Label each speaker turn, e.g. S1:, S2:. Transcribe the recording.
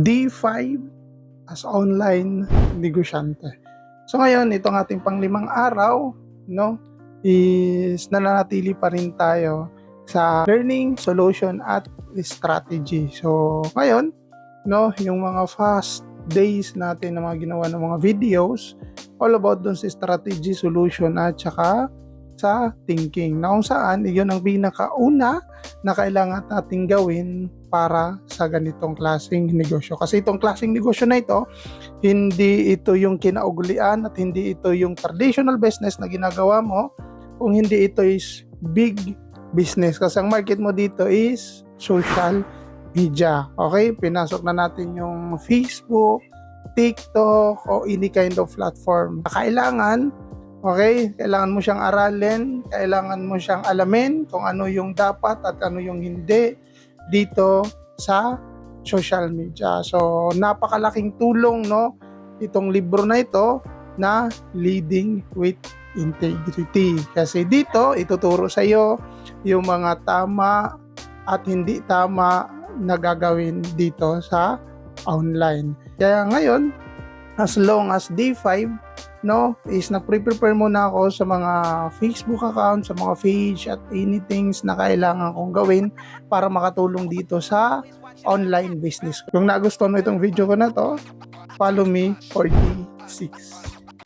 S1: D5 as online negosyante. So ngayon, itong ating pang-5 araw, no, is nananatili pa rin tayo sa learning, solution, at strategy. So ngayon, no, yung mga fast days natin na mga ginawa ng mga videos, all about dun sa strategy, solution, at saka sa thinking. Na kung saan, yun ang pinakauna na kailangan natin gawin para sa ganitong klaseng negosyo. Kasi itong klaseng negosyo na ito, hindi ito yung kinauglian at hindi ito yung traditional business na ginagawa mo, kung hindi ito is big business. Kasi ang market mo dito is social media. Okay? Pinasok na natin yung Facebook, TikTok, o any kind of platform. Kailangan, okay, kailangan mo siyang aralin, kailangan mo siyang alamin kung ano yung dapat at ano yung hindi dito sa social media. So, napakalaking tulong, no, itong libro na ito na Leading with Integrity. Kasi dito, ituturo sa iyo yung mga tama at hindi tama na gagawin dito sa online. Kaya ngayon, as long as D5, no, is nag-prepare muna ako sa mga Facebook account, sa mga page at anything na kailangan kong gawin para makatulong dito sa online business. Kung nagustuhan mo itong video ko na to, follow me for D6.